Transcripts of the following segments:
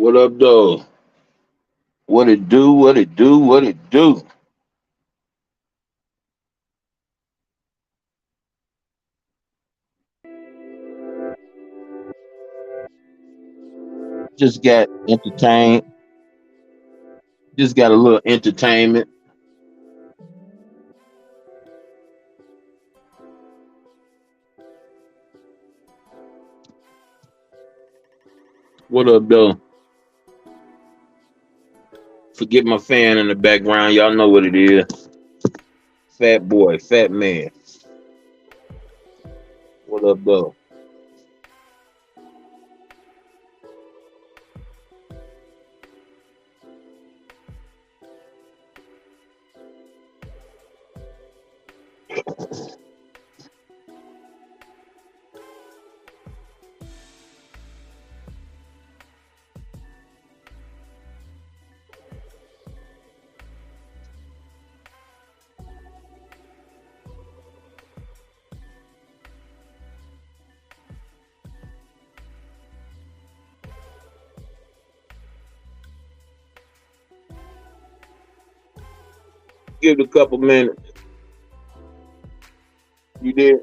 What up, though? What it do? What it do? What it do? Just got entertained. Just got a little entertainment. What up, though? Forget my fan in the background. Y'all know what it is. Fat boy, fat man. What up, though? Give it a couple minutes. You did?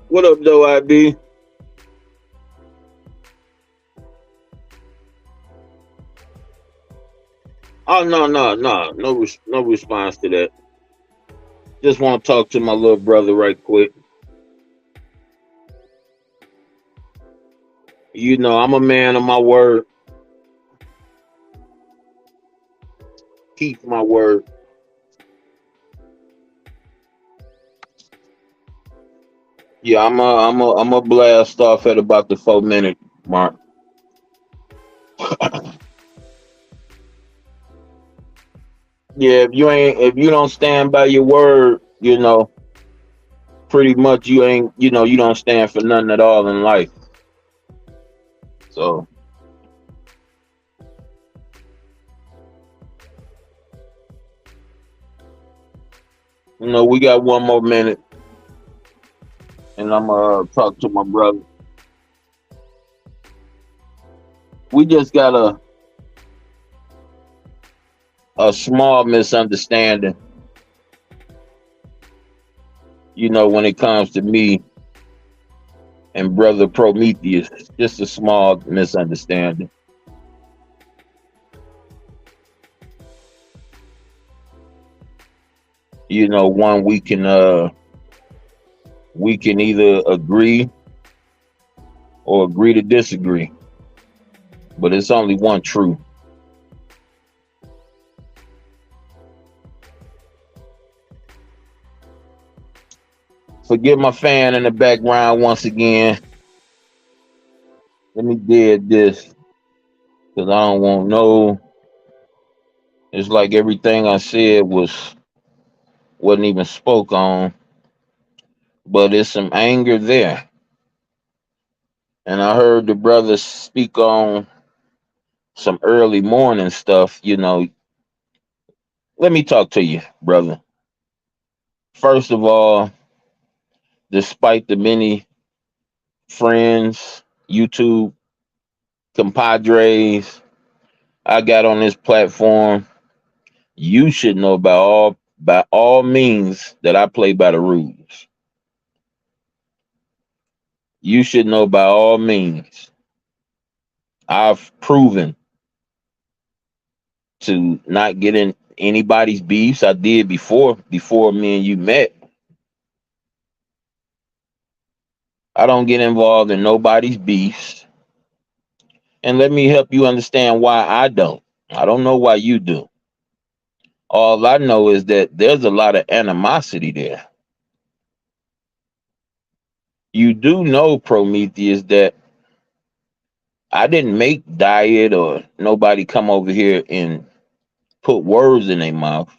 What up, though, IB? Oh, no response to that. Just want to talk to my little brother right quick. You know, I'm a man of my word. Keep my word. Yeah, I'm a blast off at about the 4 minute mark. Yeah, if you don't stand by your word, pretty much you ain't, you don't stand for nothing at all in life. So, we got 1 more minute, and I'm gonna talk to my brother. We just got a small misunderstanding, when it comes to me and brother Prometheus. Just a small misunderstanding. One we can either agree or agree to disagree, but it's only one truth. Forget my fan in the background once again. Let me dead this because I don't want no. It's like everything I said wasn't even spoke on, but it's some anger there. And I heard the brother speak on some early morning stuff. Let me talk to you, brother. First of all, despite the many friends, YouTube compadres I got on this platform, you should know by all means that I play by the rules. You should know by all means. I've proven to not get in anybody's beefs. I did before me and you met. I don't get involved in nobody's beefs. And let me help you understand why I don't. I don't know why you do. All I know is that there's a lot of animosity there. You do know, Prometheus, that I didn't make diet or nobody come over here and put words in their mouth.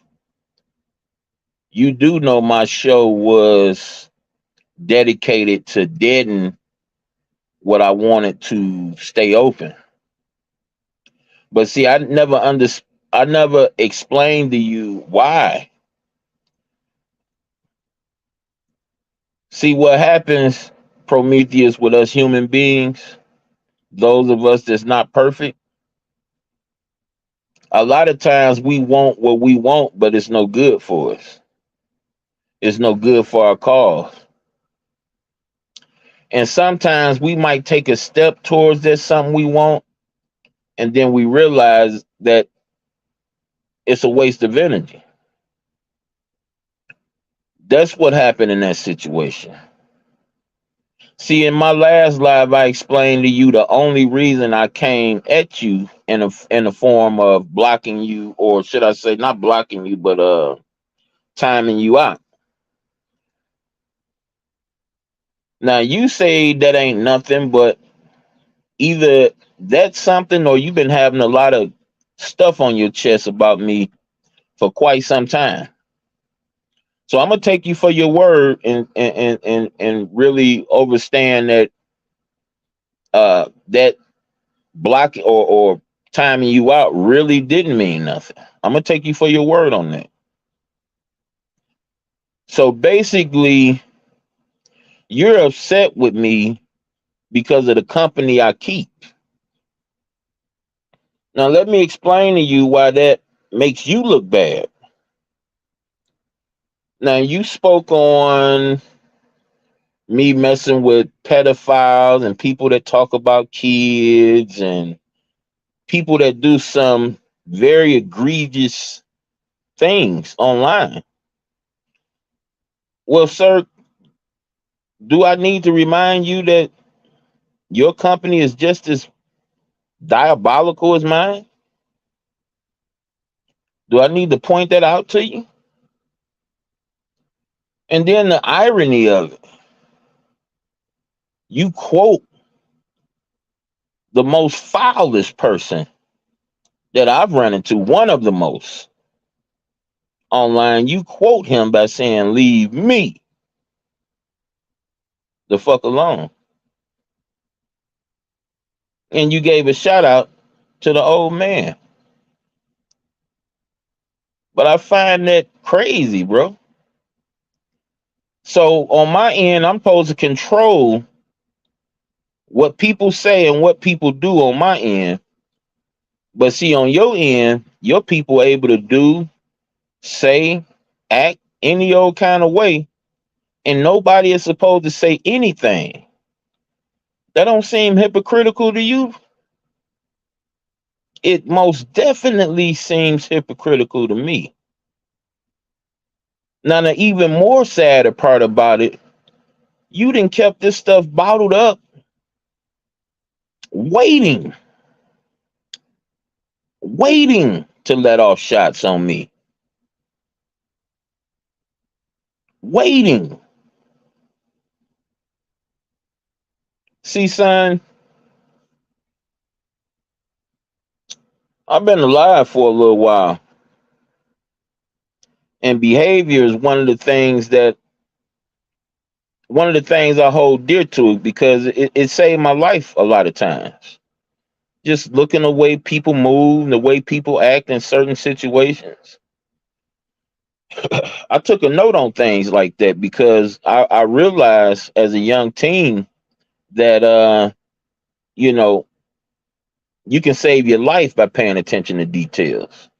You do know my show was dedicated to deaden what I wanted to stay open. But see, I never explained to you why. See what happens, Prometheus, with us human beings, those of us that's not perfect. A lot of times we want what we want, but it's no good for us. It's no good for our cause. And sometimes we might take a step towards that something we want, and then we realize that it's a waste of energy. That's what happened in that situation. See, in my last live, I explained to you the only reason I came at you in a form of blocking you, or should I say, not blocking you, but timing you out. Now you say that ain't nothing, but either that's something, or you've been having a lot of stuff on your chest about me for quite some time. So I'm gonna take you for your word and really understand that that blocking or timing you out really didn't mean nothing. I'm gonna take you for your word on that. So basically, you're upset with me because of the company I keep. Now let me explain to you why that makes you look bad. Now you spoke on me messing with pedophiles and people that talk about kids and people that do some very egregious things online. Well, sir, do I need to remind you that your company is just as diabolical as mine? Do I need to point that out to you? And then the irony of it, you quote the most foulest person that I've run into, one of the most online. You quote him by saying, "Leave me the fuck alone." And you gave a shout out to the old man. But I find that crazy, bro. So on my end, I'm supposed to control what people say and what people do on my end. But see, on your end, your people are able to do, say, act any old kind of way, and nobody is supposed to say anything. That don't seem hypocritical to you? It most definitely seems hypocritical to me. Now, the even more sadder part about it, you done kept this stuff bottled up, waiting, waiting to let off shots on me. Waiting. See, son, I've been alive for a little while, and behavior is one of the things I hold dear to because it saved my life a lot of times. Just looking the way people move, the way people act in certain situations. I took a note on things like that because I realized as a young teen that you know, you can save your life by paying attention to details.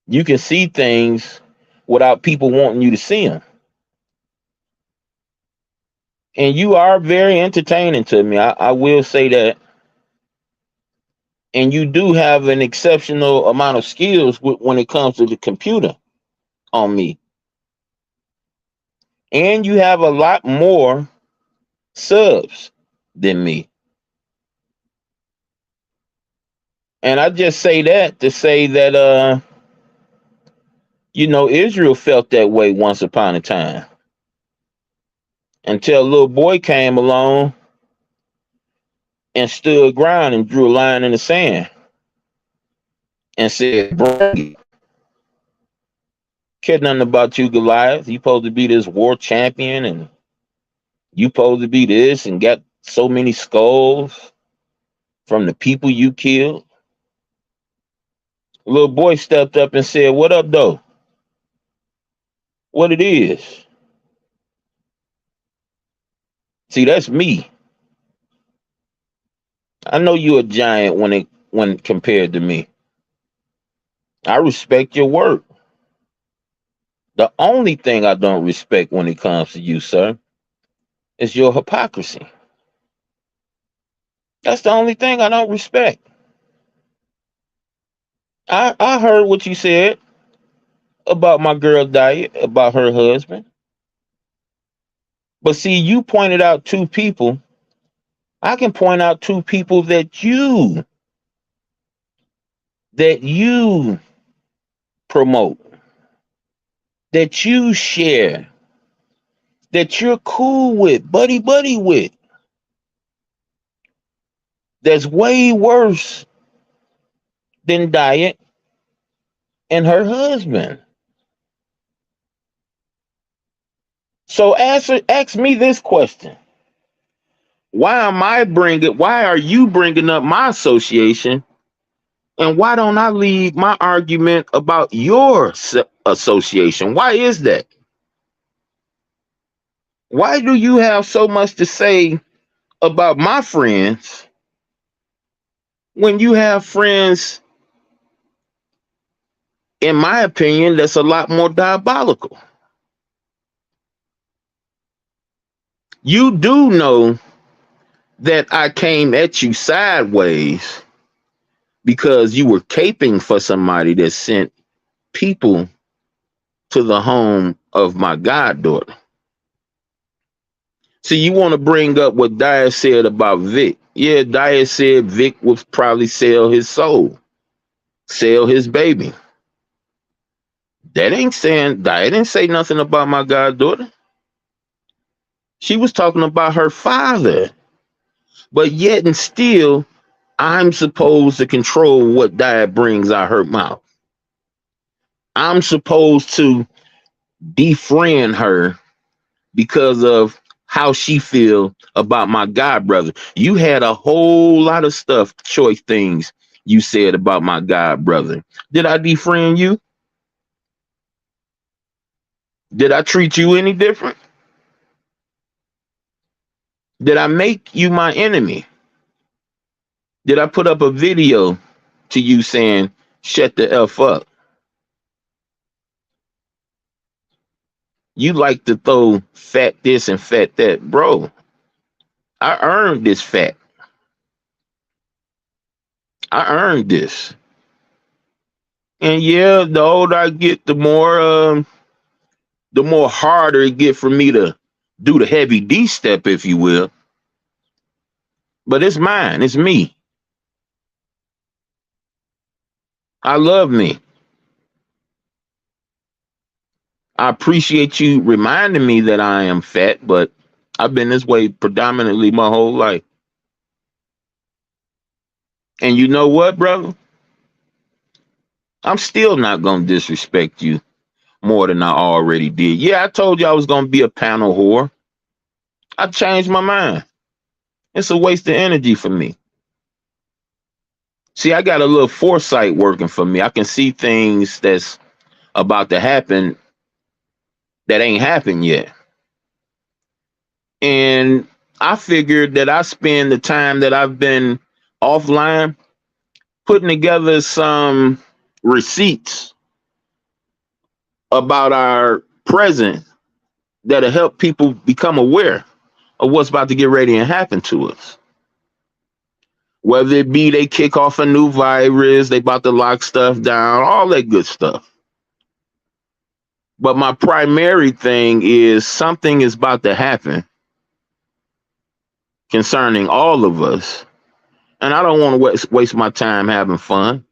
You can see things without people wanting you to see them. And you are very entertaining to me. I will say that. And you do have an exceptional amount of skills when it comes to the computer on me. And you have a lot more subs than me. And I just say that to say that Israel felt that way once upon a time. Until a little boy came along and stood ground and drew a line in the sand and said, "Bring it. Care nothing about you, Goliath. You supposed to be this war champion, and you supposed to be this, and got so many skulls from the people you killed." A little boy stepped up and said, "What up, though? What it is?" See, that's me. I know you a giant when compared to me. I respect your work. The only thing I don't respect when it comes to you, sir, is your hypocrisy. That's the only thing I don't respect. I heard what you said about my girl Diet, about her husband. But see, you pointed out two people. I can point out two people that you promote, that you share, that you're cool with, buddy with. That's way worse than Diet and her husband. So ask me this question. Why are you bringing up my association, and why don't I lead my argument about your association? Why is that? Why do you have so much to say about my friends when you have friends, in my opinion, that's a lot more diabolical? You do know that I came at you sideways because you were caping for somebody that sent people to the home of my goddaughter. See, you want to bring up what Dyer said about Vic. Yeah, Dyer said Vic would probably sell his soul, sell his baby. That ain't saying, Dyer didn't say nothing about my goddaughter. She was talking about her father. But yet and still, I'm supposed to control what Dyer brings out her mouth. I'm supposed to defriend her because of how she feel about my god brother. You had a whole lot of stuff, choice things you said about my god brother. Did I defriend you? Did I treat you any different? Did I make you my enemy? Did I put up a video to you saying, shut the F up? You like to throw fat this and fat that. Bro, I earned this fat. I earned this. And yeah, the older I get, the more harder it get for me to do the heavy D step, if you will. But it's mine. It's me. I love me. I appreciate you reminding me that I am fat, but I've been this way predominantly my whole life. And you know what, brother? I'm still not going to disrespect you more than I already did. Yeah, I told you I was going to be a panel whore. I changed my mind. It's a waste of energy for me. See, I got a little foresight working for me. I can see things that's about to happen that ain't happened yet. And I figured that I spend the time that I've been offline putting together some receipts about our present that'll help people become aware of what's about to get ready and happen to us. Whether it be they kick off a new virus, they about to lock stuff down, all that good stuff. But my primary thing is something is about to happen concerning all of us. And I don't want to waste my time having fun.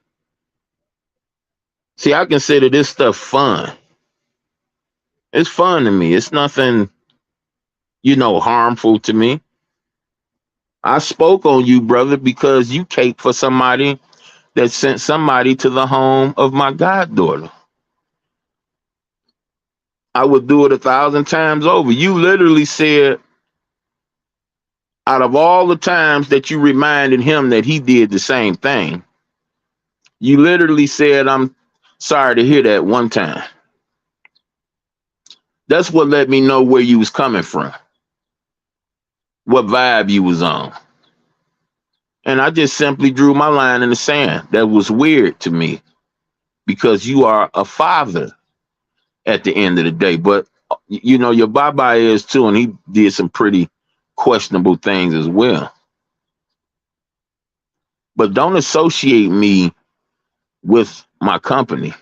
See, I consider this stuff fun. It's fun to me. It's nothing, harmful to me. I spoke on you, brother, because you caped for somebody that sent somebody to the home of my goddaughter. I would do it 1,000 times over. You literally said, out of all the times that you reminded him that he did the same thing, you literally said, I'm sorry to hear that one time. That's what let me know where you was coming from, what vibe you was on. And I just simply drew my line in the sand. That was weird to me because you are a father at the end of the day. But you know, your Baba is too, and he did some pretty questionable things as well. But don't associate me with my company.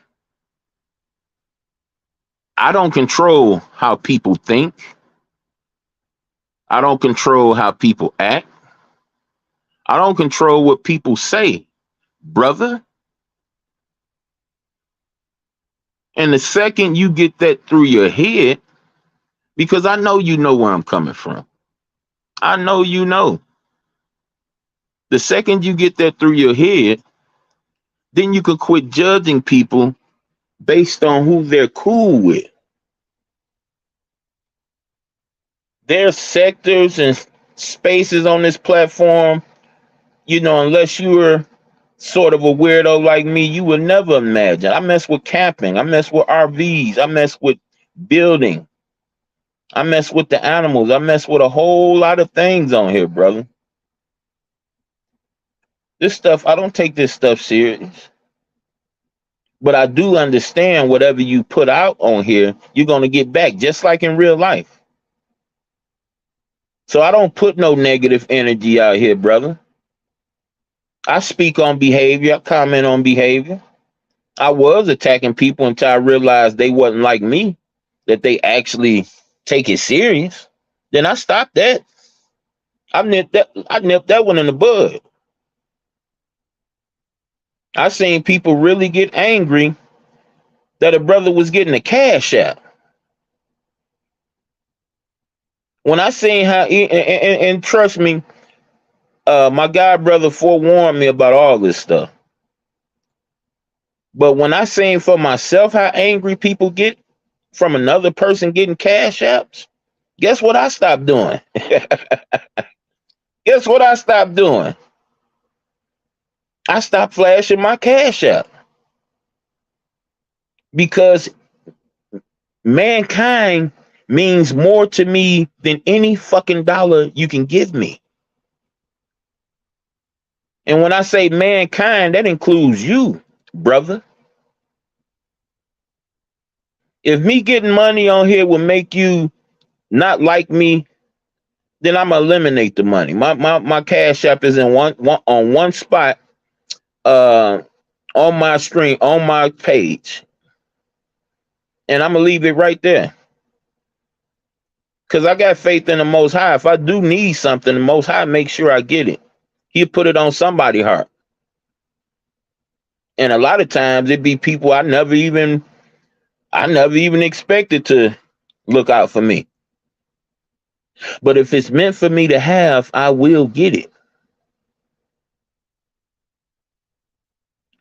I don't control how people think. I don't control how people act. I don't control what people say, brother. And the second you get that through your head, because I know where I'm coming from. I know you know. The second you get that through your head, then you could quit judging people based on who they're cool with. There's sectors and spaces on this platform, you know, unless you were sort of a weirdo like me, you would never imagine. I mess with camping, I mess with RVs, I mess with building, I mess with the animals, I mess with a whole lot of things on here, brother. This stuff, I don't take this stuff serious. But I do understand whatever you put out on here, you're going to get back, just like in real life. So I don't put no negative energy out here, brother. I speak on behavior, I comment on behavior. I was attacking people until I realized they wasn't like me, that they actually take it serious. Then I stopped that. I nipped that one in the bud. I seen people really get angry that a brother was getting a cash out. When I seen how, and trust me, my god brother forewarned me about all this stuff. But when I seen for myself how angry people get from another person getting cash apps, guess what I stopped doing? Guess what I stopped doing? I stopped flashing my cash app because mankind means more to me than any fucking dollar you can give me. And when I say mankind, that includes you, brother. If me getting money on here will make you not like me, then I'm gonna eliminate the money. My cash app is in one on one spot, uh on my screen, on my page. And I'm gonna leave it right there. Cause I got faith in the Most High. If I do need something, the Most High make sure I get it. He'll put it on somebody's heart. And a lot of times it be people I never even expected to look out for me. But if it's meant for me to have, I will get it.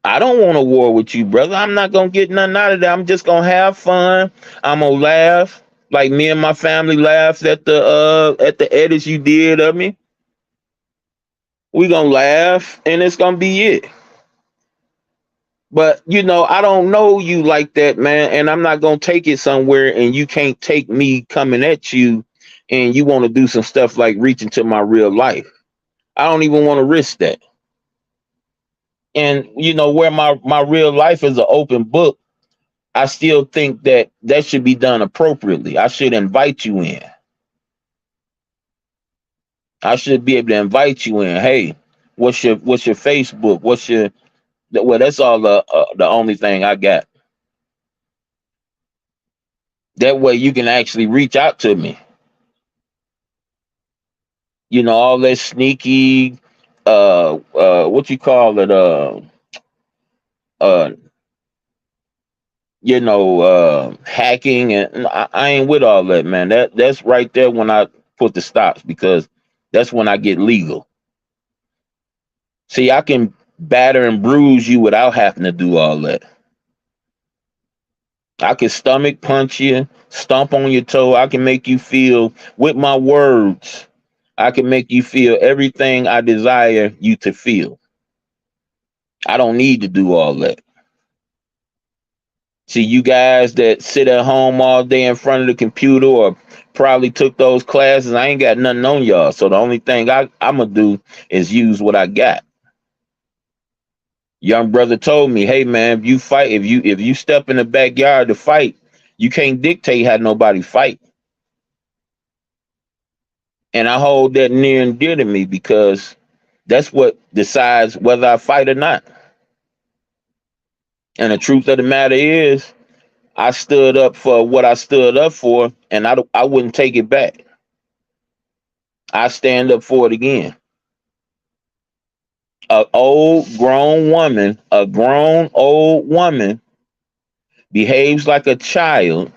I don't want a war with you, brother. I'm not gonna get nothing out of that. I'm just gonna have fun. I'm gonna laugh, like me and my family laughed at the edits you did of me. We gonna laugh, and it's gonna be it. But you know, I don't know you like that, man, and I'm not gonna take it somewhere, and you can't take me coming at you, and you want to do some stuff like reach into my real life. I don't even want to risk that. And you know, where my real life is an open book, I still think that that should be done appropriately. I should invite you in. I should be able to invite you in. Hey, what's your Facebook? What's your well? That's all the only thing I got. That way you can actually reach out to me. You know, all that sneaky, what you call it, uh, hacking, and I ain't with all that, man. That's right there when I put the stops because that's when I get legal. See, I can batter and bruise you without having to do all that. I can stomach punch you, stomp on your toe. I can make you feel with my words. I can make you feel everything I desire you to feel. I don't need to do all that. See, you guys that sit at home all day in front of the computer or probably took those classes, I ain't got nothing on y'all. So the only thing I'm going to do is use what I got. Young brother told me, hey man, if you fight, if you step in the backyard to fight, you can't dictate how nobody fight. And I hold that near and dear to me because that's what decides whether I fight or not. And the truth of the matter is, I stood up for what I stood up for, and I wouldn't take it back. I stand up for it again. A grown old woman behaves like a child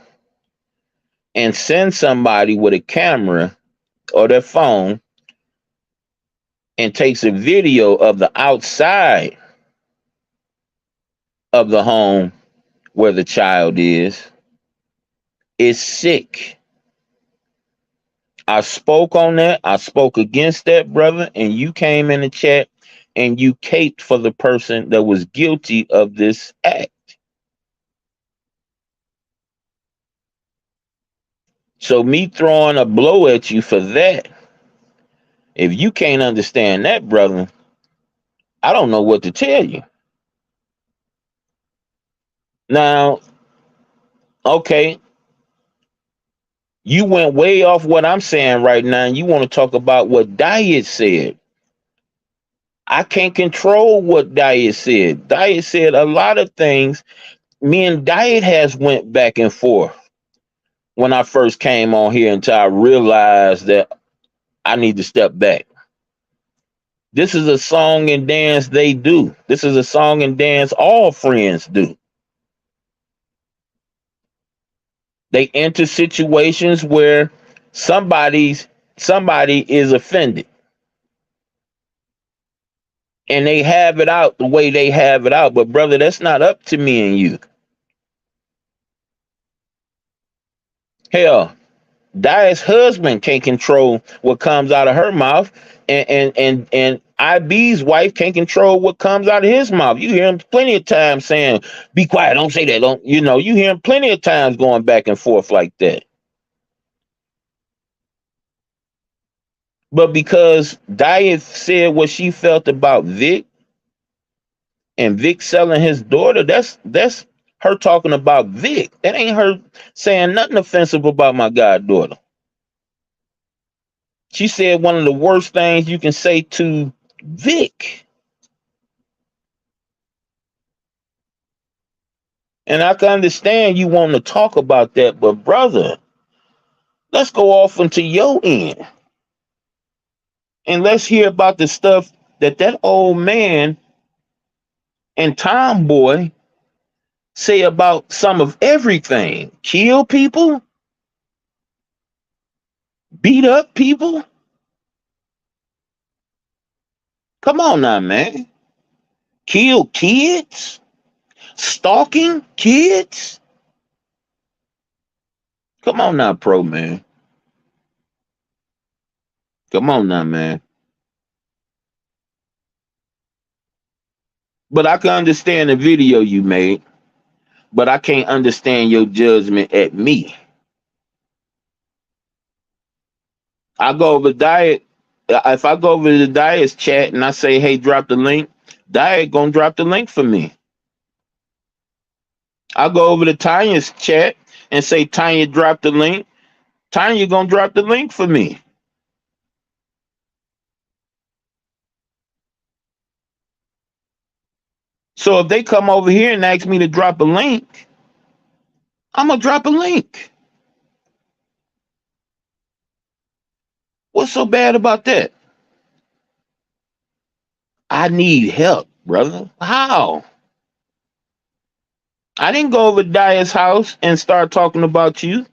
and sends somebody with a camera or their phone and takes a video of the outside of the home where the child is sick. I spoke on that. I spoke against that, brother, and you came in the chat and you caped for the person that was guilty of this act. So me throwing a blow at you for that, if you can't understand that, brother, I don't know what to tell you. Now, okay, you went way off what I'm saying right now, and you want to talk about what Diet said. I can't control what Diet said. Diet said a lot of things. Me and Diet has went back and forth when I first came on here until I realized that I need to step back. This is a song and dance they do. This is a song and dance all friends do. They enter situations where somebody is offended and they have it out the way they have it out. But brother, that's not up to me and you. Hell, Dia's husband can't control what comes out of her mouth, and IB's wife can't control what comes out of his mouth. You hear him plenty of times saying, "Be quiet, don't say that." Don't you hear him plenty of times going back and forth like that. But because Dia said what she felt about Vic and Vic selling his daughter, that's her talking about Vic. That ain't her saying nothing offensive about my goddaughter. She said one of the worst things you can say to Vic. And I can understand you wanting to talk about that, but brother, let's go off into your end. And let's hear about the stuff that old man and tomboy say about some of everything. Kill people, beat up people. Come on now, man. Kill kids, stalking kids. Come on now, pro man. Come on now, man. But I can understand the video you made, but I can't understand your judgment at me. I go over diet. If I go over to the diet's chat and I say, "Hey, drop the link," diet gonna drop the link for me. I go over to Tanya's chat and say, "Tanya, drop the link." Tanya gonna drop the link for me. So if they come over here and ask me to drop a link, I'm gonna drop a link. What's so bad about that? I need help, brother. How? I didn't go over to Dia's house and start talking about you.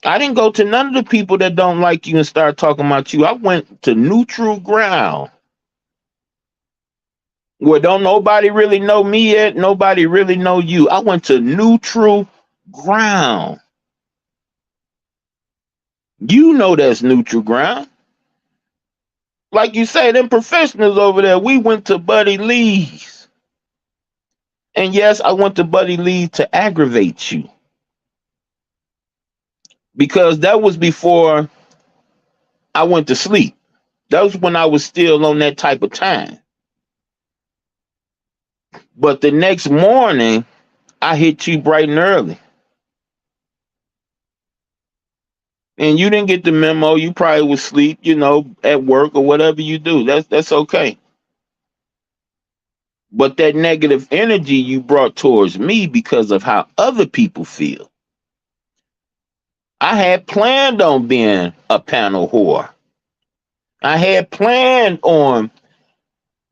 I didn't go to none of the people that don't like you and start talking about you. I went to neutral ground. Well, don't nobody really know me yet. Nobody really know you. I went to neutral ground. You know that's neutral ground. Like you say, them professionals over there, we went to Buddy Lee's. And yes, I went to Buddy Lee to aggravate you because that was before I went to sleep. That was when I was still on that type of time. But the next morning, I hit you bright and early. And you didn't get the memo. You probably was asleep, at work or whatever you do. That's okay. But that negative energy you brought towards me because of how other people feel. I had planned on being a panel whore. I had planned on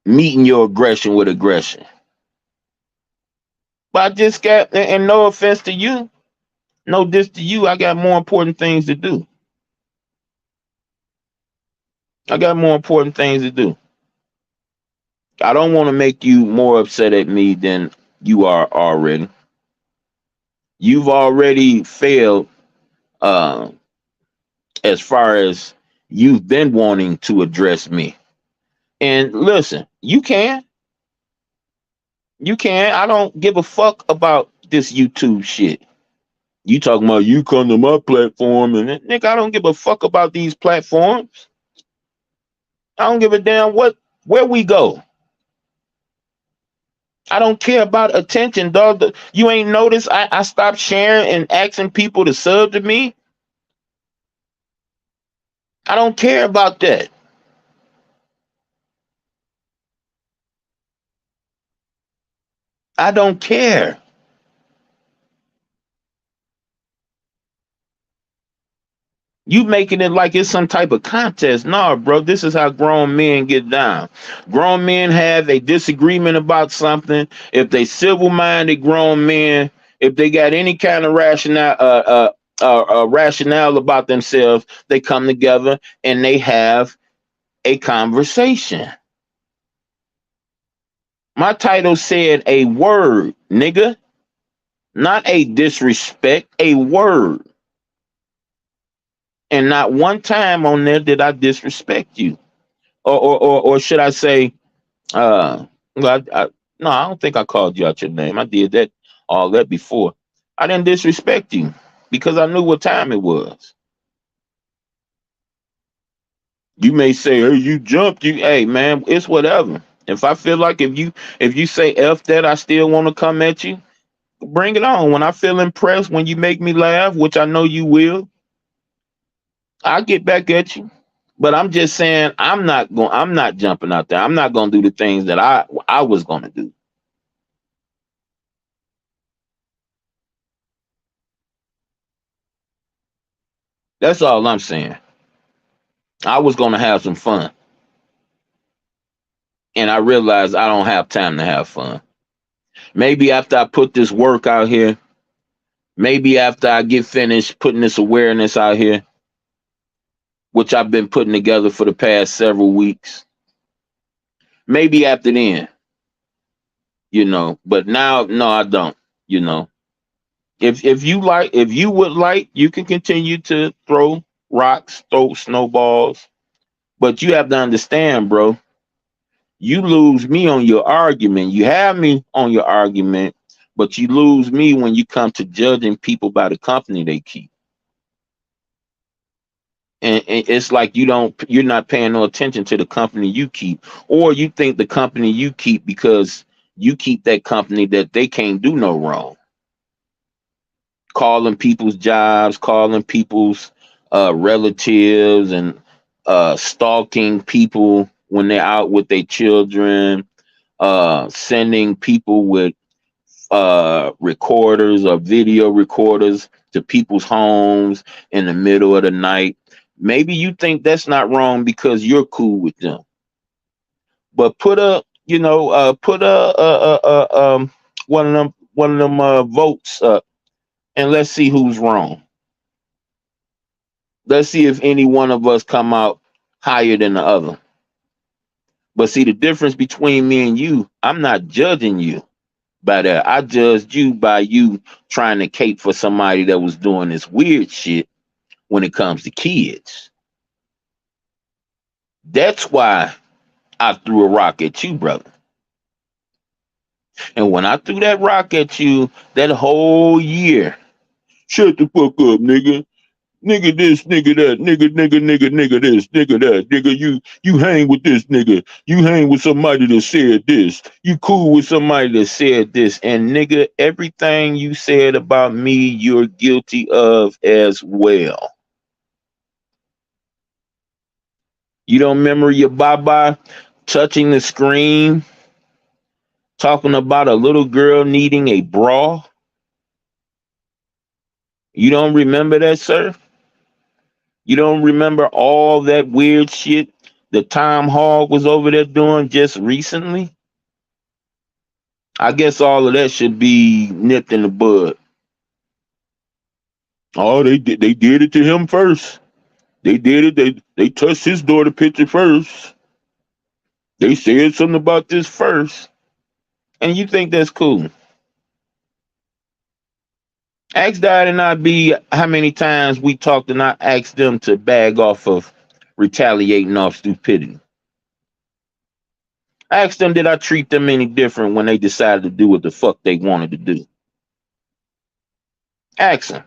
meeting your aggression with aggression. But I just got, and no offense to you, no diss to you, I got more important things to do. I got more important things to do. I don't want to make you more upset at me than you are already. You've already failed uh, as far as you've been wanting to address me. And listen, you can. You can. I don't give a fuck about this YouTube shit. You talking about you come to my platform and nigga, I don't give a fuck about these platforms. I don't give a damn where we go. I don't care about attention, dog. You ain't noticed I stopped sharing and asking people to sub to me. I don't care about that. I don't care. You making it like it's some type of contest. No, bro, this is how grown men get down. Grown men have a disagreement about something. If they civil-minded grown men, if they got any kind of rationale about themselves, they come together and they have a conversation. My title said a word, nigga, not a disrespect, a word. And not one time on there did I disrespect you. Or should I say, well, no, I don't think I called you out your name. I did all that before. I didn't disrespect you because I knew what time it was. You may say, "Hey, you jumped." Hey, man, it's whatever. If I feel like if you say f that, I still want to come at you. Bring it on. When I feel impressed, when you make me laugh, which I know you will, I get back at you. But I'm just saying, I'm not jumping out there. I'm not gonna do the things that I was gonna do. That's all I'm saying. I was gonna have some fun, and I realized I don't have time to have fun. Maybe after I put this work out here, maybe after I get finished putting this awareness out here, which I've been putting together for the past several weeks, maybe after then, But now, no, I don't. You know, if you would like, you can continue to throw rocks, throw snowballs, but you have to understand, bro. You lose me on your argument. You have me on your argument, but you lose me when you come to judging people by the company they keep. And it's like you're not paying no attention to the company you keep, or you think the company you keep because you keep that company that they can't do no wrong. Calling people's jobs, calling people's relatives, and stalking people when they're out with their children, sending people with recorders or video recorders to people's homes in the middle of the night. Maybe you think that's not wrong because you're cool with them, but put one of them votes up, and let's see who's wrong. Let's see if any one of us come out higher than the other. But see, the difference between me and you, I'm not judging you by that. I judged you by you trying to cape for somebody that was doing this weird shit when it comes to kids. That's why I threw a rock at you, brother. And when I threw that rock at you that whole year, shut the fuck up, nigga. Nigga this, nigga that, nigga this, nigga that, nigga you hang with this nigga, you hang with somebody that said this, you cool with somebody that said this, and nigga, everything you said about me, you're guilty of as well. You don't remember your baba touching the screen, talking about a little girl needing a bra? You don't remember that, sir? You don't remember all that weird shit that Tom Hogg was over there doing just recently? I guess all of that should be nipped in the bud. Oh, they did it to him first. They did it. They touched his daughter picture first. They said something about this first. And you think that's cool. Ask Dad and I be how many times we talked and I asked them to bag off of retaliating off stupidity. I asked them, did I treat them any different when they decided to do what the fuck they wanted to do? Ask them.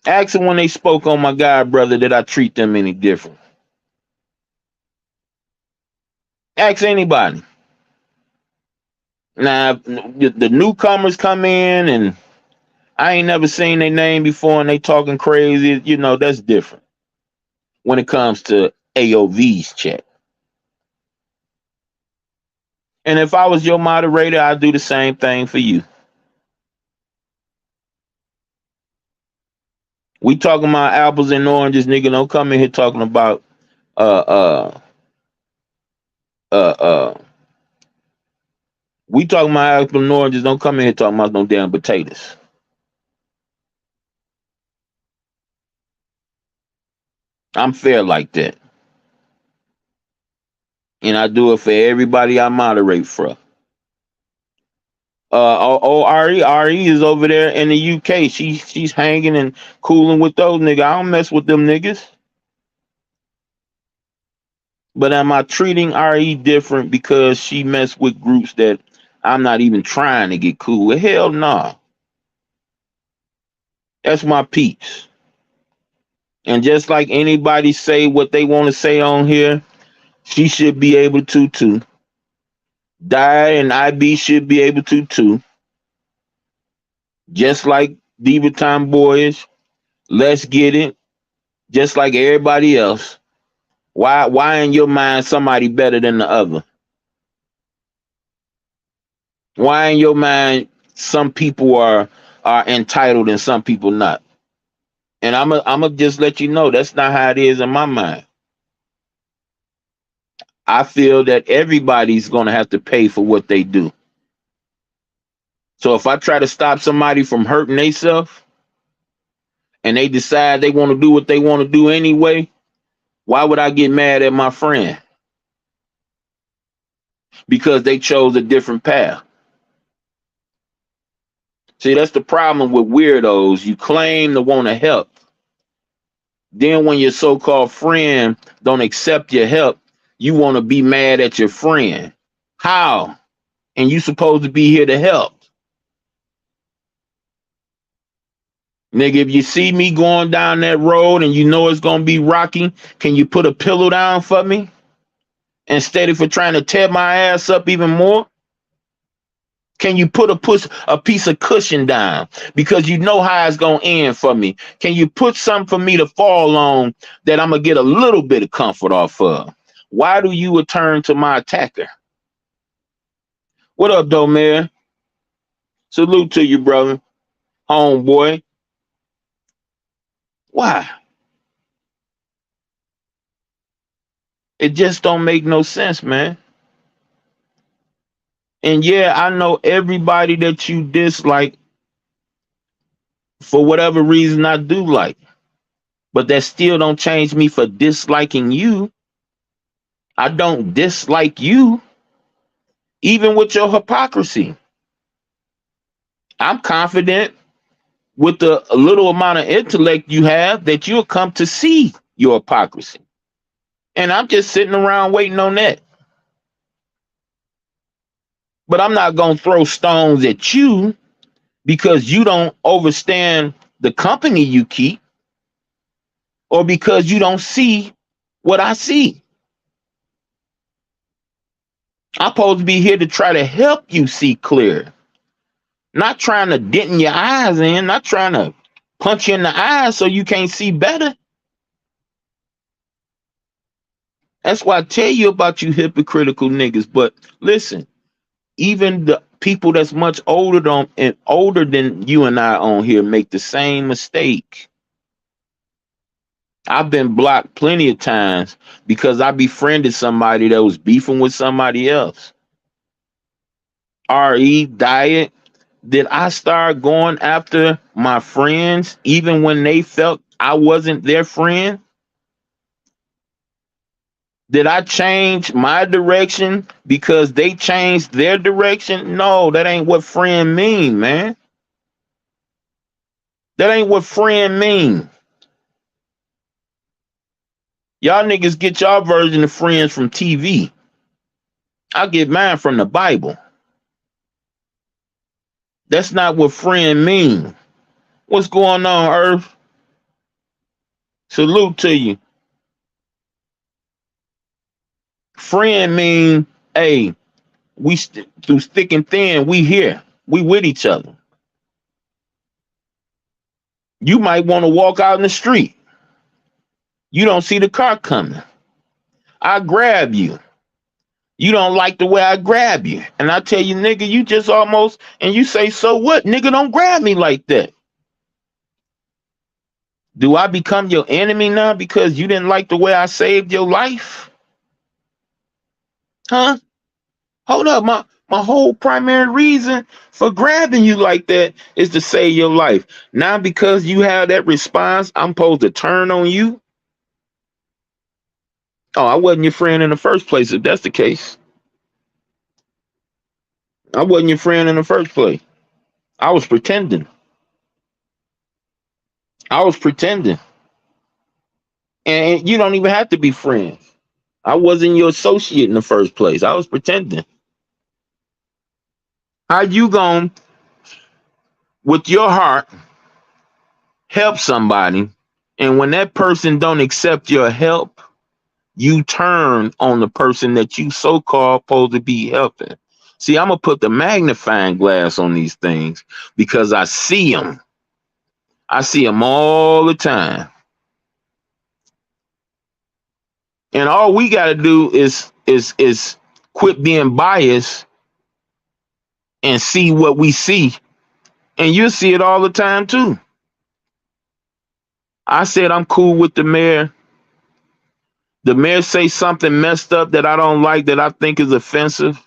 Ask them when they spoke on my god brother, did I treat them any different? Ask anybody. Now, the newcomers come in and I ain't never seen their name before and they talking crazy, that's different when it comes to AOV's chat. And if I was your moderator, I'd do the same thing for you. We talking about apples and oranges, nigga. Don't come in here talking about uh uh uh uh we talking about apples and oranges. Don't come in here talking about no damn potatoes. I'm fair like that. And I do it for everybody I moderate for. Re is over there in the UK. She's hanging and cooling with those niggas. I don't mess with them niggas. But am I treating Re different because she mess with groups that I'm not even trying to get cool with? Hell no. Nah. That's my peeps. And just like anybody say what they want to say on here, she should be able to too. Die and IB should be able to too. Just like Diva Time Boys, let's get it. Just like everybody else. Why in your mind somebody better than the other? Why in your mind some people are entitled and some people not? And I'm gonna just let you know that's not how it is in my mind. I feel that everybody's gonna have to pay for what they do. So if I try to stop somebody from hurting themselves and they decide they want to do what they want to do anyway, why would I get mad at my friend? Because they chose a different path. See, that's the problem with weirdos. You claim to want to help. Then when your so-called friend don't accept your help, you want to be mad at your friend. How? And you supposed to be here to help. Nigga, if you see me going down that road and you know it's going to be rocky, can you put a pillow down for me? Instead of trying to tear my ass up even more? Can you put a piece of cushion down? Because you know how it's going to end for me. Can you put something for me to fall on that I'm going to get a little bit of comfort off of? Why do you return to my attacker? What up, though, man? Salute to you, brother. Homeboy. Why? It just don't make no sense, man. And yeah, I know everybody that you dislike for whatever reason I do like. But that still don't change me for disliking you. I don't dislike you, even with your hypocrisy. I'm confident with the little amount of intellect you have that you'll come to see your hypocrisy. And I'm just sitting around waiting on that. But I'm not going to throw stones at you because you don't understand the company you keep or because you don't see what I see. I'm supposed to be here to try to help you see clear, not trying to dent in your eyes in, not trying to punch you in the eyes so you can't see better. That's why I tell you about you hypocritical niggas. But listen, even the people that's much older than you and I on here make the same mistake. I've been blocked plenty of times because I befriended somebody that was beefing with somebody else. RE diet. Did I start going after my friends even when they felt I wasn't their friend? Did I change my direction because they changed their direction? No, that ain't what friend mean, man. That ain't what friend mean. Y'all niggas get y'all version of friends from TV. I get mine from the Bible. That's not what friend mean. What's going on, Earth? Salute to you. Friend mean, hey, through thick and thin, we here. We with each other. You might want to walk out in the street. You don't see the car coming. I grab you. You don't like the way I grab you. And I tell you, nigga, you just almost, and you say, so what? Nigga, don't grab me like that. Do I become your enemy now because you didn't like the way I saved your life? Huh? Hold up. My whole primary reason for grabbing you like that is to save your life. Now, because you have that response, I'm supposed to turn on you? Oh, I wasn't your friend in the first place, if that's the case. I wasn't your friend in the first place. I was pretending. I was pretending. And you don't even have to be friends. I wasn't your associate in the first place. I was pretending. How you going with your heart help somebody, and when that person don't accept your help, you turn on the person that you so-called supposed to be helping? See, I'm gonna put the magnifying glass on these things because I see them. I see them all the time. And all we got to do is quit being biased and see what we see, and you'll see it all the time too. I said I'm cool with the mayor. The mayor say something messed up that I don't like, that I think is offensive.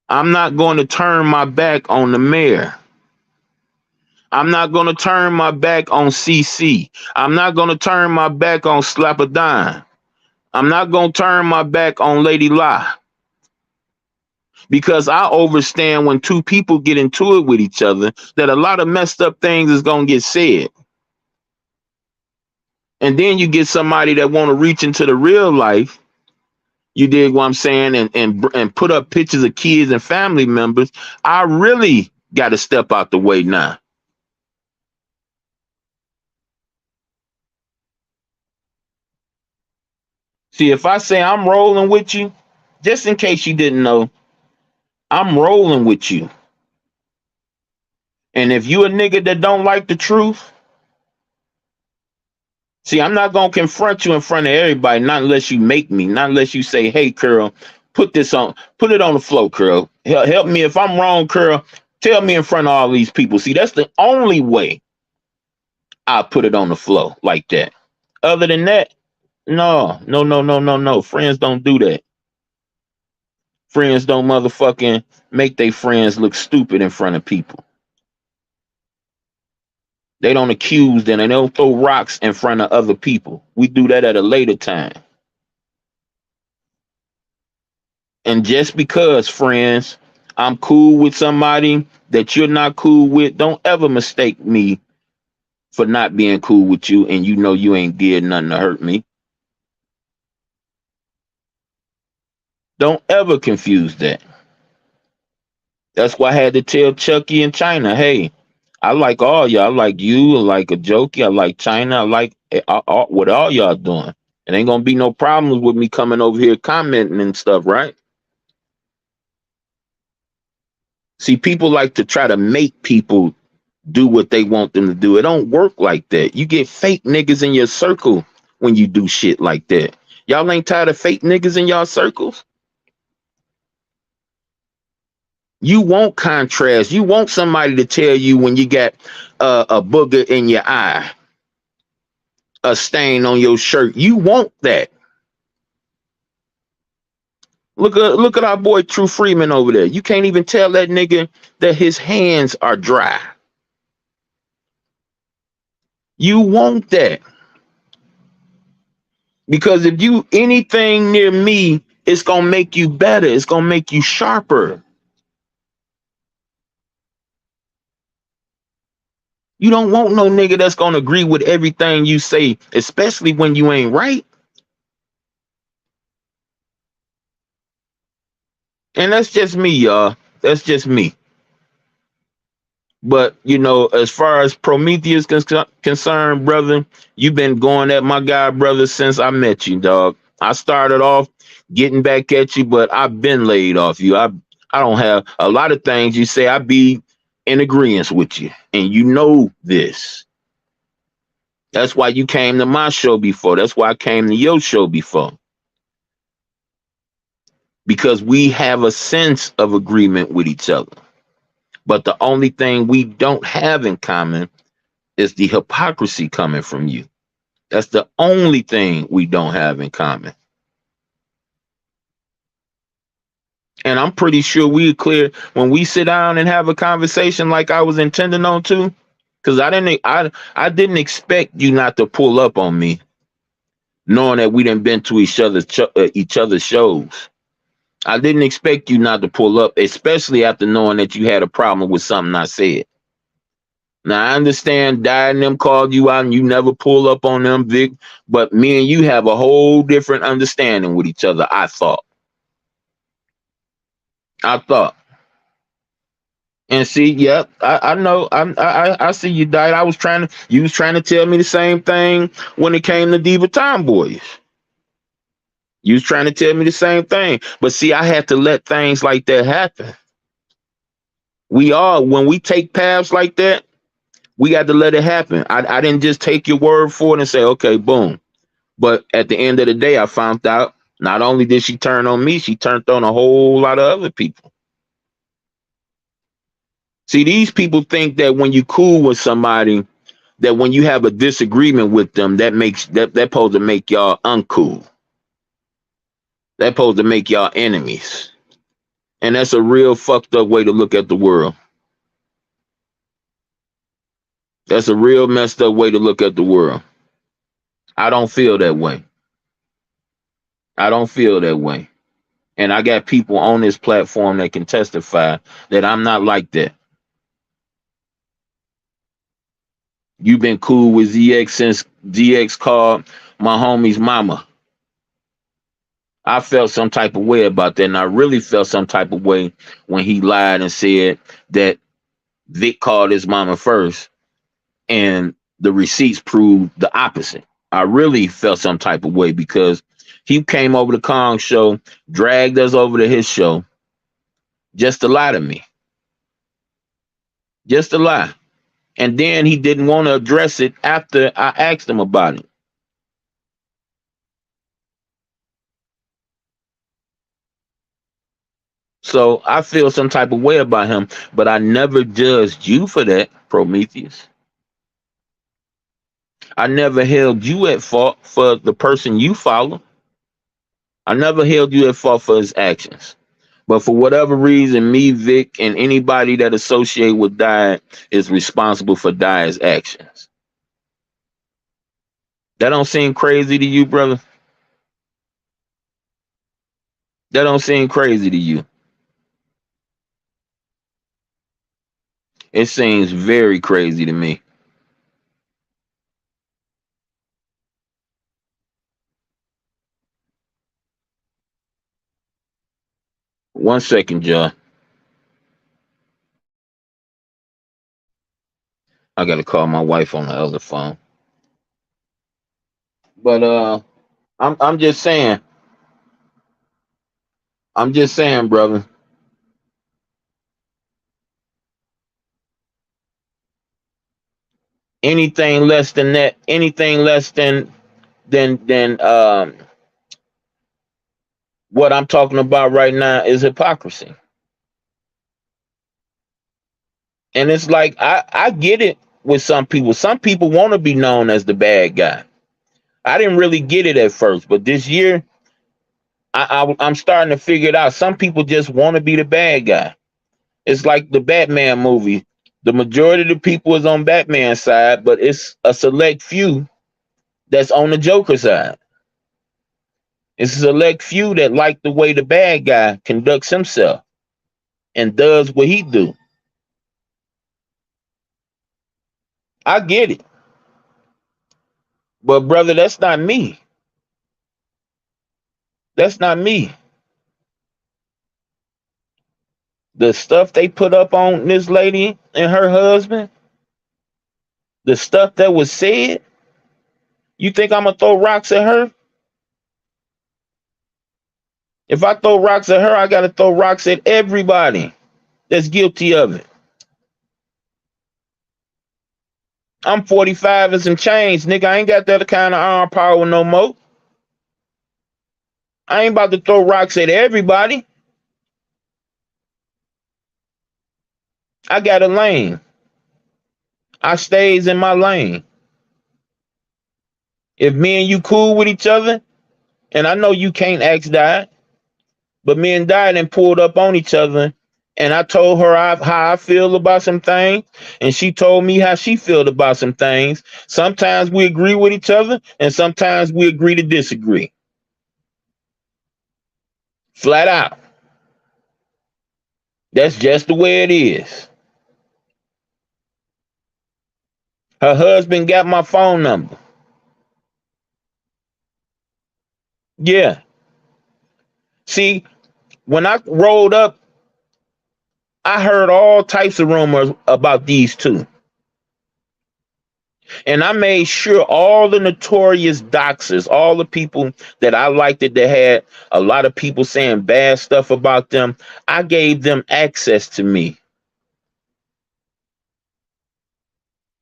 I'm not going to turn my back on the mayor. I'm not going to turn my back on CC. I'm not going to turn my back on Slap a Dime. I'm not going to turn my back on Lady Lie. Because I understand when two people get into it with each other, that a lot of messed up things is going to get said. And then you get somebody that want to reach into the real life. You dig what I'm saying? And put up pictures of kids and family members. I really got to step out the way now. See, if I say I'm rolling with you, just in case you didn't know, I'm rolling with you. And if you a nigga that don't like the truth, see, I'm not gonna confront you in front of everybody, not unless you make me, not unless you say, hey, Curl, put it on the floor, Curl. Help me. If I'm wrong, Curl, tell me in front of all these people. See, that's the only way I put it on the floor like that. Other than that, no, no, no, no, no, no. Friends don't do that. Friends don't motherfucking make their friends look stupid in front of people. They don't accuse them and they don't throw rocks in front of other people. We do that at a later time. And just because, friends, I'm cool with somebody that you're not cool with, don't ever mistake me for not being cool with you, and you know you ain't did nothing to hurt me. Don't ever confuse that. That's why I had to tell Chucky and China, hey, I like all y'all. I like you. I like a jokey. I like China. I like what all y'all doing. It ain't gonna be no problems with me coming over here commenting and stuff, right? See, people like to try to make people do what they want them to do. It don't work like that. You get fake niggas in your circle when you do shit like that. Y'all ain't tired of fake niggas in y'all circles? You want contrast. You want somebody to tell you when you got a booger in your eye, a stain on your shirt. You want that. Look at our boy True Freeman over there. You can't even tell that nigga that his hands are dry. You want that. Because if you anything near me, it's gonna make you better. It's gonna make you sharper. You don't want no nigga that's gonna agree with everything you say, especially when you ain't right. And that's just me, y'all. That's just me. But you know, as far as Prometheus concerned, brother, you've been going at my guy, brother, since I met you, dog. I started off getting back at you, but I've been laid off you. I don't have a lot of things you say. I be in agreement with you, and you know this. That's why you came to my show before. That's why I came to your show before. Because we have a sense of agreement with each other. But the only thing we don't have in common is the hypocrisy coming from you. That's the only thing we don't have in common. And I'm pretty sure we clear when we sit down and have a conversation like I was intending on to, because I didn't expect you not to pull up on me, knowing that we didn't been to each other's shows. I didn't expect you not to pull up, especially after knowing that you had a problem with something I said. Now I understand Di and them called you out and you never pull up on them, Vic, but me and you have a whole different understanding with each other, I thought. I thought. And see, yep, I know. I see you died. You was trying to tell me the same thing when it came to Diva Tomboys. You was trying to tell me the same thing. But see, I had to let things like that happen. When we take paths like that, we got to let it happen. I didn't just take your word for it and say, okay, boom. But at the end of the day, I found out not only did she turn on me, she turned on a whole lot of other people. See, these people think that when you cool with somebody, that when you have a disagreement with them, that supposed to make y'all uncool. That supposed to make y'all enemies. And that's a real fucked up way to look at the world. That's a real messed up way to look at the world. I don't feel that way. I don't feel that way. And I got people on this platform that can testify that I'm not like that. You've been cool with ZX since ZX called my homie's mama. I felt some type of way about that, and I really felt some type of way when he lied and said that Vic called his mama first, and the receipts proved the opposite. I really felt some type of way because he came over to Kong's show, dragged us over to his show, just to lie to me, just to lie. And then he didn't want to address it after I asked him about it. So I feel some type of way about him, but I never judged you for that, Prometheus. I never held you at fault for the person you follow. I never held you at fault for his actions. But for whatever reason, me, Vic, and anybody that associate with Diet is responsible for Diet's actions. That don't seem crazy to you, brother? That don't seem crazy to you. It seems very crazy to me. One second, John. I gotta call my wife on the other phone. But I'm just saying, brother. Anything less than that, anything less than what I'm talking about right now is hypocrisy. And it's like I get it with some people. Some people want to be known as the bad guy. I didn't really get it at first, but this year I'm starting to figure it out. Some people just want to be the bad guy. It's like the Batman movie. The majority of the people is on Batman's side, but it's a select few that's on the Joker side. It's a select few that like the way the bad guy conducts himself and does what he do. I get it. But brother, that's not me. That's not me. The stuff they put up on this lady and her husband, the stuff that was said, you think I'm gonna throw rocks at her? If I throw rocks at her, I gotta throw rocks at everybody that's guilty of it. I'm 45 and some change, nigga. I ain't got that kind of arm power no more. I ain't about to throw rocks at everybody. I got a lane. I stays in my lane. If me and you cool with each other, and I know you can't ask that, but me and Di done pulled up on each other, and I told her how I feel about some things, and she told me how she felt about some things. Sometimes we agree with each other, and sometimes we agree to disagree. Flat out. That's just the way it is. Her husband got my phone number. Yeah. See, when I rolled up, I heard all types of rumors about these two. And I made sure all the notorious doxers, all the people that I liked that had a lot of people saying bad stuff about them, I gave them access to me.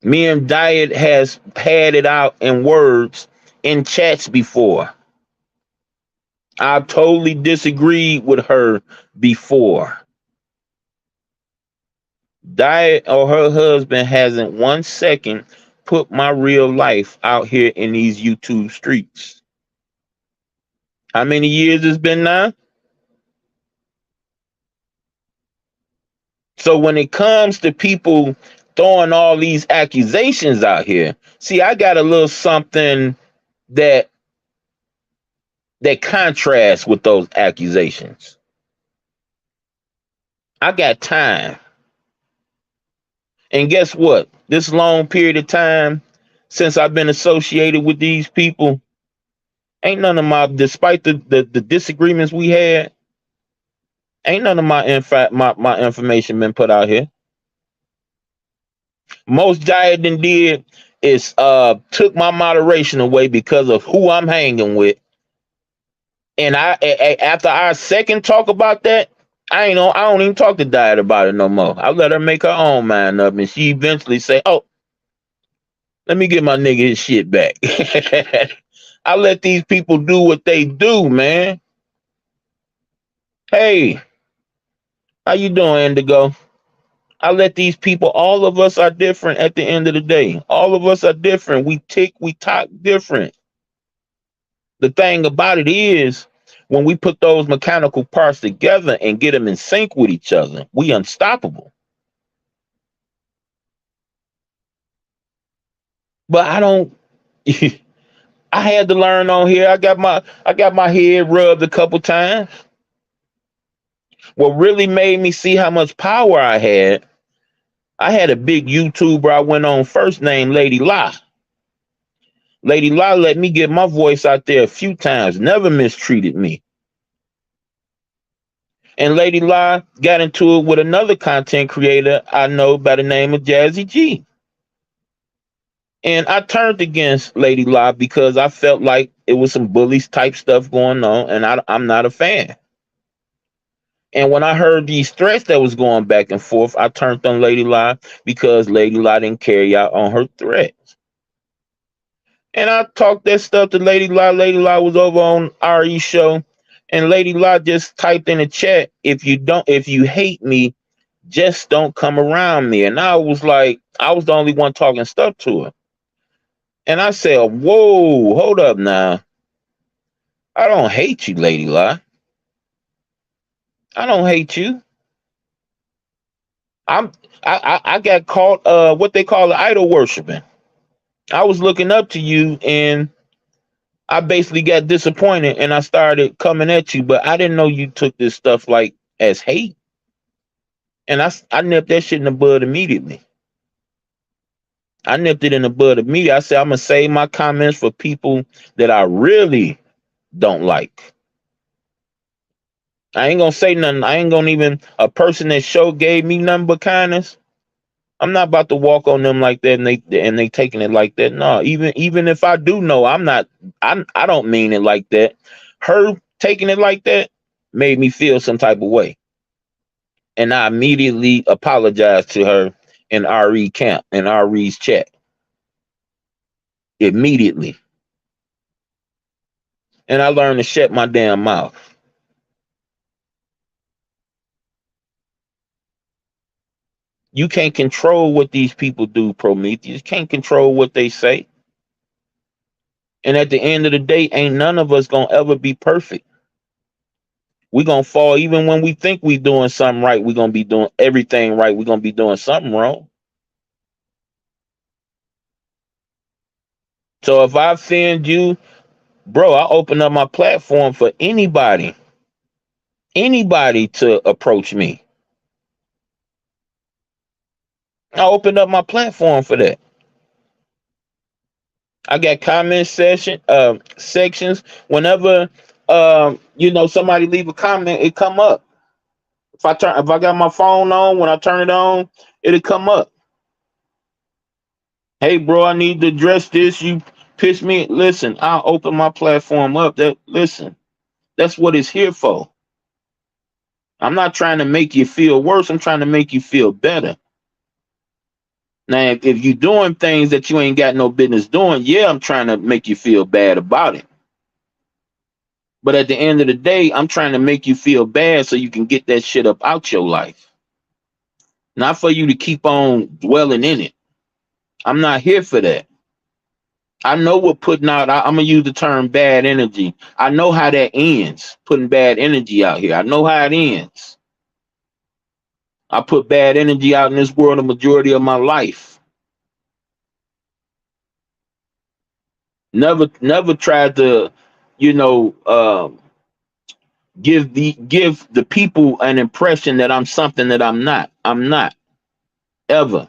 Me and Diet has had it out in words in chats before. I've totally disagreed with her before. Diet or her husband hasn't 1 second put my real life out here in these YouTube streets. How many years it's been now? So when it comes to people throwing all these accusations out here, see, I got a little something that contrasts with those accusations. I got time. And guess what? This long period of time since I've been associated with these people, ain't none of my, despite the disagreements we had, ain't none of my information been put out here. Most Jaya did is took my moderation away because of who I'm hanging with. And after our second talk about that, I don't even talk to Diet about it no more. I let her make her own mind up, and she eventually say, "Oh, let me get my nigga his shit back." I let these people do what they do, man. Hey, how you doing, Indigo? I let these people, all of us are different at the end of the day. All of us are different. We talk different. The thing about it is, when we put those mechanical parts together and get them in sync with each other, we unstoppable. But I don't. I had to learn on here. I got my head rubbed a couple times. What really made me see how much power I had a big YouTuber I went on first named Lady La. Lady La let me get my voice out there a few times, never mistreated me. And Lady La got into it with another content creator I know by the name of Jazzy G. And I turned against Lady La because I felt like it was some bullies type stuff going on, and I'm not a fan. And when I heard these threats that was going back and forth, I turned on Lady La because Lady La didn't carry out on her threats. And I talked that stuff to Lady La. Lady La was over on RE show, and Lady La just typed in the chat, if you hate me, just don't come around me. And I was like, I was the only one talking stuff to her. And I said, whoa, hold up now. I don't hate you, Lady La. I don't hate you. I'm I got caught what they call idol worshiping. I was looking up to you and I basically got disappointed and I started coming at you, but I didn't know you took this stuff like as hate. And I nipped that shit in the bud immediately. I nipped it in the bud immediately. I said I'm gonna save my comments for people that I really don't like. I ain't gonna say nothing. I ain't gonna even a person that show gave me nothing but kindness. I'm not about to walk on them like that, and they taking it like that. No, even if I do know, I'm not. I don't mean it like that. Her taking it like that made me feel some type of way, and I immediately apologized to her in RE camp in RE's chat immediately, and I learned to shut my damn mouth. You can't control what these people do, Prometheus. Can't control what they say. And at the end of the day, ain't none of us gonna ever be perfect. We're gonna fall even when we think we doing something right. We're gonna be doing everything right. We're gonna be doing something wrong. So if I offend you, bro, I open up my platform for anybody to approach me. I open up my platform for that. I got comment sections. Whenever somebody leave a comment, it come up. If I got my phone on, when I turn it on, it'll come up. Hey, bro, I need to address this. You piss me. Listen, I'll open my platform up. Listen, that's what it's here for. I'm not trying to make you feel worse. I'm trying to make you feel better. Now, if you're doing things that you ain't got no business doing, yeah, I'm trying to make you feel bad about it. But at the end of the day, I'm trying to make you feel bad so you can get that shit up out your life. Not for you to keep on dwelling in it. I'm not here for that. I know what putting out, I'm gonna use the term bad energy. I know how that ends, putting bad energy out here. I know how it ends. I put bad energy out in this world the majority of my life. Never tried to, you know, give the people an impression that I'm something that I'm not. I'm not ever.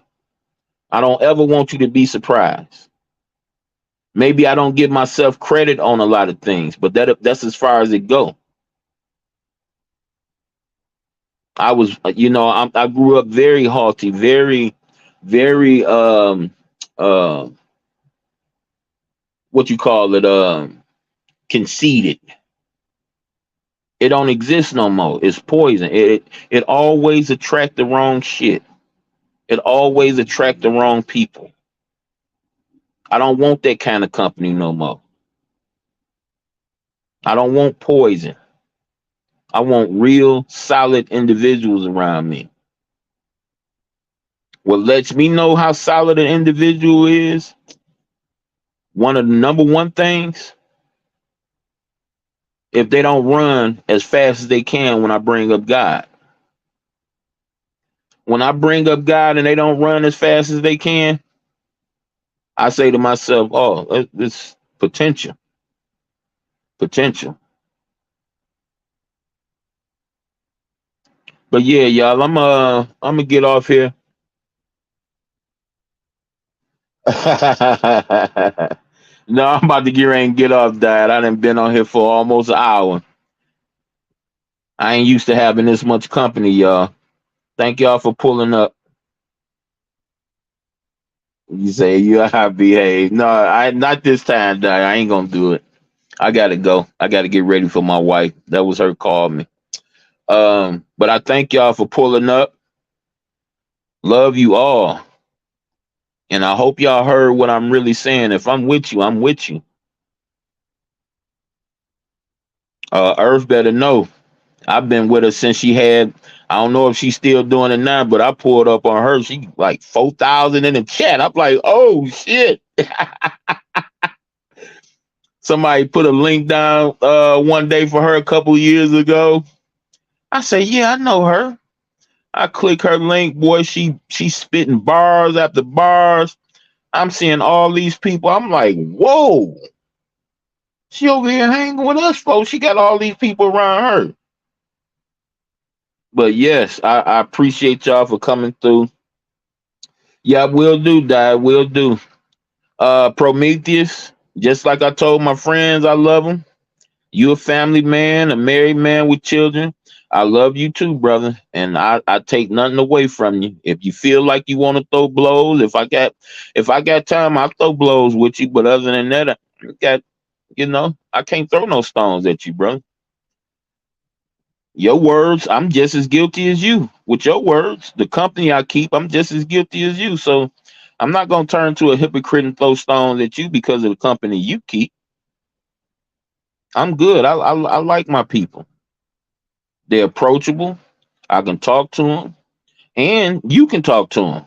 I don't ever want you to be surprised. Maybe I don't give myself credit on a lot of things, but that's as far as it go. I was, I grew up very haughty, very, uh, what you call it, conceited. It don't exist no more. It's poison. It always attract the wrong shit. It always attract the wrong people. I don't want that kind of company no more. I don't want poison. I want real, solid individuals around me. What lets me know how solid an individual is, one of the number one things, if they don't run as fast as they can when I bring up God. When I bring up God and they don't run as fast as they can, I say to myself, oh, this potential, potential. But yeah, y'all, I'm gonna get off here. No, I'm about to get ready and get off, Dad. I done been on here for almost an hour. I ain't used to having this much company, y'all. Thank y'all for pulling up. You say you I behave. No, I not this time, Dad. I ain't gonna do it. I gotta go. I gotta get ready for my wife. That was her calling me. But I thank y'all for pulling up. Love you all. And I hope y'all heard what I'm really saying. If I'm with you, I'm with you. Earth better know. I've been with her since she had. I don't know if she's still doing it now, but I pulled up on her. She like 4,000 in the chat. I'm like, oh shit. Somebody put a link down one day for her a couple years ago. I say, yeah, I know her. I click her link, boy. She's spitting bars after bars. I'm seeing all these people. I'm like, whoa. She over here hanging with us, folks. She got all these people around her. But yes, I appreciate y'all for coming through. Yeah, will do, Dad. Will do. Prometheus, just like I told my friends, I love them. You a family man, a married man with children. I love you too, brother. And I take nothing away from you. If you feel like you want to throw blows, if I got time, I'll throw blows with you. But other than that, I got I can't throw no stones at you, bro. Your words, I'm just as guilty as you. With your words, the company I keep, I'm just as guilty as you. So I'm not gonna turn to a hypocrite and throw stones at you because of the company you keep. I'm good. I like my people. They're approachable. I can talk to them, and you can talk to them.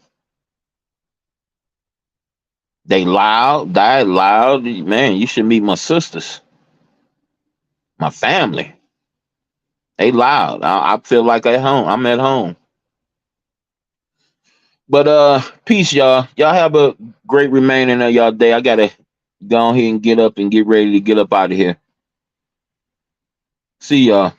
They loud, die loud. Man, you should meet my sisters, my family. They loud. I feel like at home. I'm at home. But peace, y'all. Y'all have a great remaining of y'all day. I gotta go ahead and get up and get ready to get up out of here. See y'all.